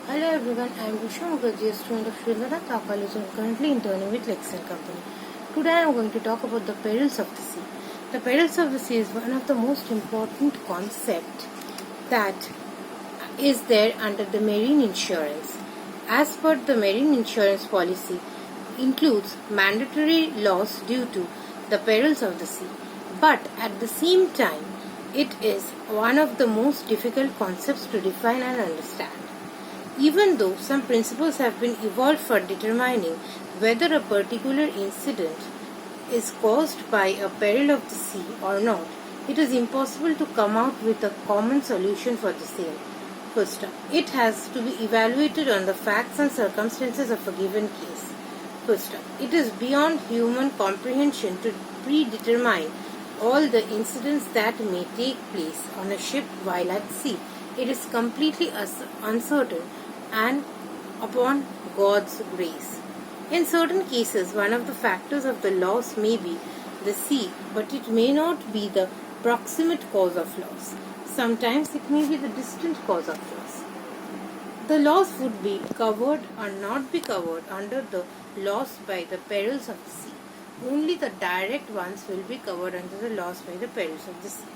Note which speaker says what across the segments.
Speaker 1: Hello everyone, I am Rusha Mukherjee, a student of Srinagar College and currently interning with LEXIS and Company. Today I am going to talk about the perils of the sea. The perils of the sea is one of the most important concepts that is there under the marine insurance. As per the marine insurance policy, includes mandatory loss due to the perils of the sea. But at the same time, it is one of the most difficult concepts to define and understand. Even though some principles have been evolved for determining whether a particular incident is caused by a peril of the sea or not, it is impossible to come out with a common solution for the same. First, it has to be evaluated on the facts and circumstances of a given case. First, it is beyond human comprehension to predetermine all the incidents that may take place on a ship while at sea. It is completely uncertain and upon God's grace. In certain cases, one of the factors of the loss may be the sea, but it may not be the proximate cause of loss. Sometimes it may be the distant cause of loss. The loss would be covered or not be covered under the loss by the perils of the sea. Only the direct ones will be covered under the loss by the perils of the sea.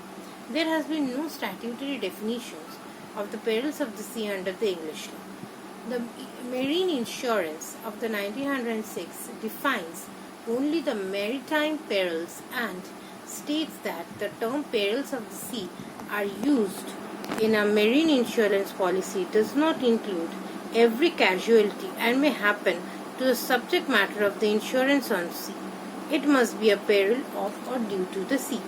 Speaker 1: There has been no statutory definitions of the perils of the sea under the English law. The Marine Insurance of the 1906 defines only the maritime perils and states that the term perils of the sea are used in a marine insurance policy does not include every casualty and may happen to the subject matter of the insurance on sea. It must be a peril of or due to the sea.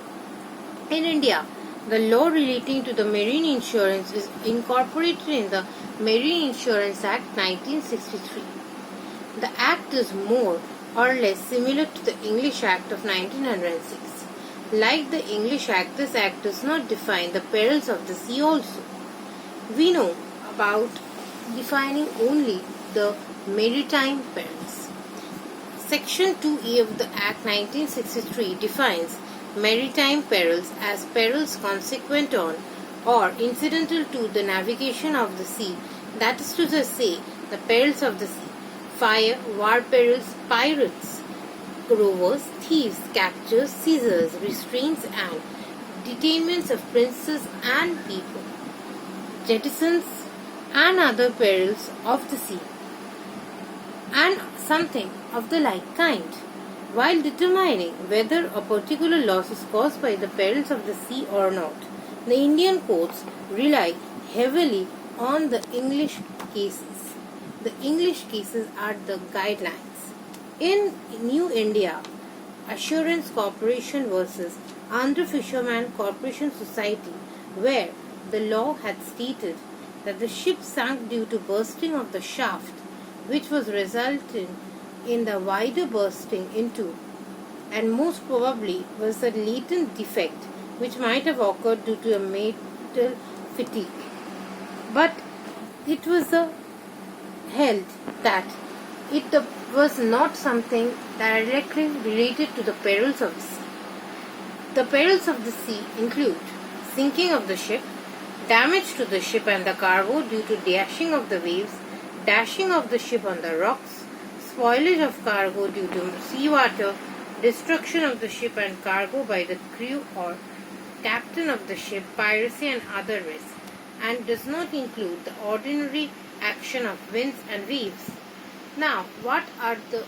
Speaker 1: In India, the law relating to the marine insurance is incorporated in the Marine Insurance Act 1963. The Act is more or less similar to the English Act of 1906. Like the English Act, this Act does not define the perils of the sea also. We know about defining only the maritime perils. Section 2A of the Act 1963 defines maritime perils as perils consequent on or incidental to the navigation of the sea, that is to say, the perils of the sea, fire, war perils, pirates, rovers, thieves, captures, seizures, restraints and detainments of princes and people, jettisons and other perils of the sea, and something of the like kind. While determining whether a particular loss is caused by the perils of the sea or not, the Indian courts rely heavily on the English cases. The English cases are the guidelines. In New India, Assurance Corporation versus Andhra Fisherman Corporation Society, where the law had stated that the ship sank due to bursting of the shaft, which was resulting in the wider bursting into, and most probably was a latent defect which might have occurred due to a metal fatigue. But it was held that it was not something directly related to the perils of the sea. The perils of the sea include sinking of the ship, damage to the ship and the cargo due to dashing of the waves, dashing of the ship on the rocks, spoilage of cargo due to seawater, destruction of the ship and cargo by the crew or captain of the ship, piracy and other risks, and does not include the ordinary action of winds and waves. Now, what are the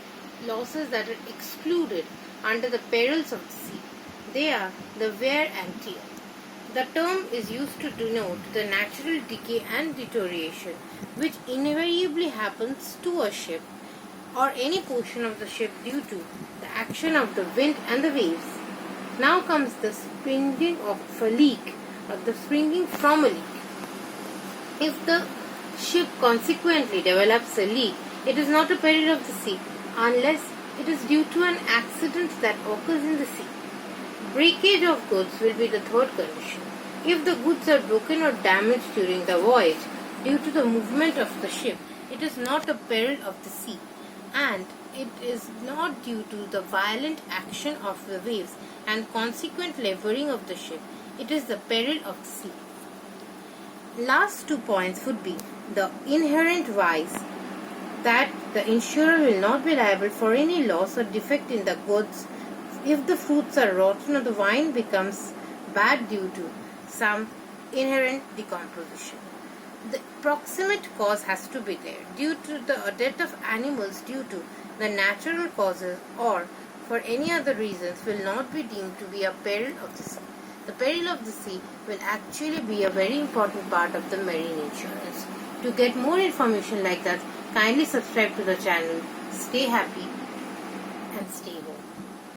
Speaker 1: losses that are excluded under the perils of the sea? They are the wear and tear. The term is used to denote the natural decay and deterioration which invariably happens to a ship or any portion of the ship due to the action of the wind and the waves. Now comes the springing of a leak or the springing from a leak. If the ship consequently develops a leak, it is not a peril of the sea unless it is due to an accident that occurs in the sea. Breakage of goods will be the third condition. If the goods are broken or damaged during the voyage due to the movement of the ship, it is not a peril of the sea, and it is not due to the violent action of the waves and consequent levering of the ship. It is the peril of the sea. last 2 points would be the inherent vice that the insurer will not be liable for any loss or defect in the goods if the fruits are rotten or the wine becomes bad due to some inherent decomposition. The proximate cause has to be there due to the death of animals due to the natural causes or for any other reasons will not be deemed to be a peril of the sea. The peril of the sea will actually be a very important part of the marine insurance. To get more information like that, kindly subscribe to the channel. Stay happy and stay home.